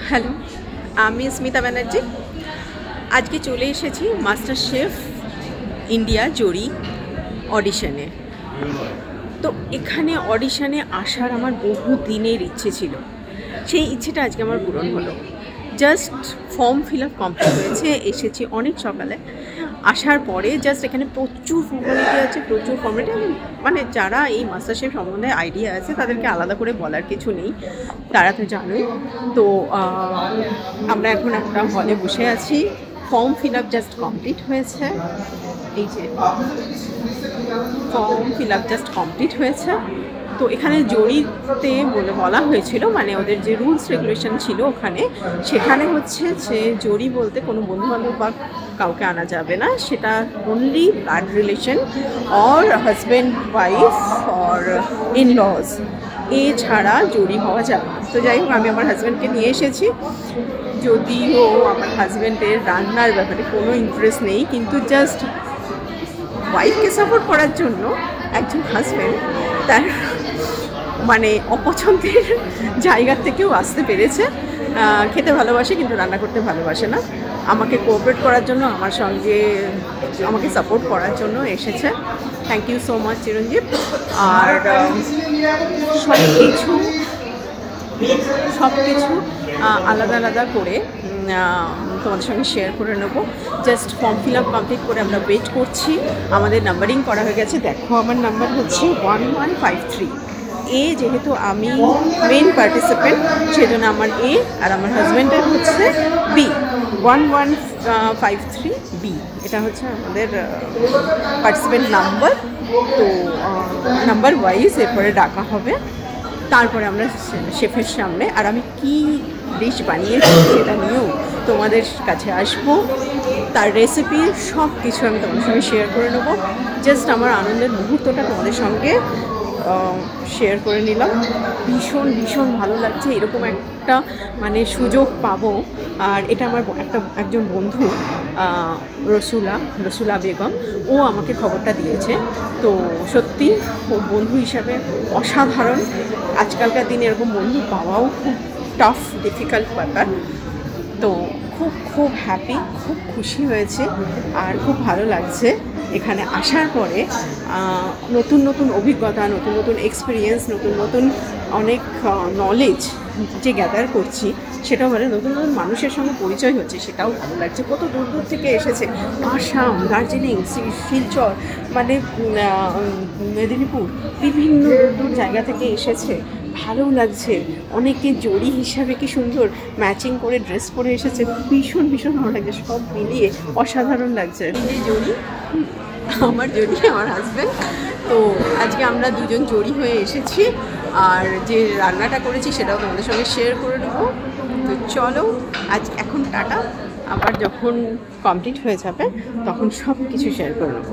Hello, আমি স্মিতা ব্যানার্জি। আজকে চলে এসেছি মাস্টার শেফ ইন্ডিয়া জরি অডিশনে। তো এখানে অডিশনে আসার আমার বহু দিনের ইচ্ছে ছিল, সেই ইচ্ছেটা আজকে আমার পূরণ হলো। Just form fill up complete হয়েছে, এসেছি অনেক সকালে। আসার পরে জাস্ট এখানে প্রচুর ফর্মালিটি আছে, প্রচুর ফর্মালিটি। মানে যারা এই মাস্টার শেফ সম্বন্ধে আইডিয়া আছে তাদেরকে আলাদা করে বলার কিছু নেই, তারা তো জানোই। তো আমরা এখন একটা হলে বসে আছি, form fill up just complete হয়েছে। এই যে form fill up just complete হয়েছে। তো এখানে জরিতে বলা হয়েছিল, মানে ওদের যে রুলস রেগুলেশন ছিল ওখানে, সেখানে হচ্ছে যে জরি বলতে কোনো বন্ধুবান্ধব বা কাউকে আনা যাবে না, সেটা only blood relation or husband wife or in lodge, এছাড়া জরি হওয়া যাবে না। তো যাই হোক, আমি আমার হাজব্যান্ডকে নিয়ে এসেছি। যদিও আমার হাজব্যান্ডের রান্নার ব্যাপারে কোনো ইন্টারেস্ট নেই, কিন্তু জাস্ট ওয়াইফকে সাপোর্ট করার জন্য একজন হাজব্যান্ড তার মানে অপছন্দের জায়গা থেকেও আসতে পেরেছে। খেতে ভালোবাসে কিন্তু রান্না করতে ভালোবাসে না। আমাকে কোঅপারেট করার জন্য, আমার সঙ্গে আমাকে সাপোর্ট করার জন্য এসেছে। থ্যাংক ইউ সো মাচ চিরঞ্জীব। আর সব কিছু আলাদা আলাদা করে তোমাদের সঙ্গে শেয়ার করে নেবো। Just form fill up complete করে আমরা ওয়েট করছি। আমাদের নাম্বারিং করা হয়ে গেছে, দেখো আমার নাম্বার হচ্ছে 1153। যেহেতু আমি মেন পার্টিসিপেন্ট, সেজন্য আমার আর আমার হাজব্যান্ডের হচ্ছে B, 1153B। এটা হচ্ছে আমাদের পার্টিসিপেন্ট নাম্বার। তো নাম্বার ওয়াইজ এরপরে ডাকা হবে, তারপরে আমরা শেফের সামনে আর আমি কি ডিশ বানিয়েছি সেটা নিয়েও তোমাদের কাছে আসবো। তার রেসিপি সব কিছু আমি তোমাদের সঙ্গে শেয়ার করে নেবো। জাস্ট আমার আনন্দের মুহূর্তটা তোমাদের সঙ্গে শেয়ার করে নিলাম। ভীষণ ভীষণ ভালো লাগছে, এরকম একটা সুযোগ পাবো। আর এটা আমার একজন বন্ধু রসুলা বেগম, ও আমাকে খবরটা দিয়েছে। তো সত্যি বন্ধু হিসাবে অসাধারণ। আজকালকার দিনে এরকম বন্ধু পাওয়াও খুব টাফ, ডিফিকাল্ট ব্যাপার। তো খুব হ্যাপি, খুব খুশি হয়েছে আর খুব ভালো লাগছে এখানে আসার পরে। নতুন নতুন অভিজ্ঞতা, নতুন নতুন এক্সপিরিয়েন্স, নতুন নতুন অনেক নলেজ যে গ্যাদার করছি, সেটাও নতুন নতুন মানুষের সঙ্গে পরিচয় হচ্ছে, সেটাও ভালো লাগছে। কত দূর দূর থেকে এসেছে, আসাম, দার্জিলিং, শিলচর, মেদিনীপুর, বিভিন্ন দূর জায়গা থেকে এসেছে। ভালো লাগছে। অনেকে জরি হিসাবে কি সুন্দর ম্যাচিং করে ড্রেস পরে এসেছে, ভীষণ ভীষণ ভালো লাগছে। সব মিলিয়ে অসাধারণ লাগছে। জরি আমার হাজব্যান্ড। তো আজকে আমরা দুজন জরি হয়ে এসেছি, আর যে রান্নাটা করেছি সেটাও তোমাদের সঙ্গে শেয়ার করে নেবো। তো চলো, এখন টাটা। আবার যখন কমপ্লিট হয়ে যাবে তখন সব কিছু শেয়ার করে নেবো।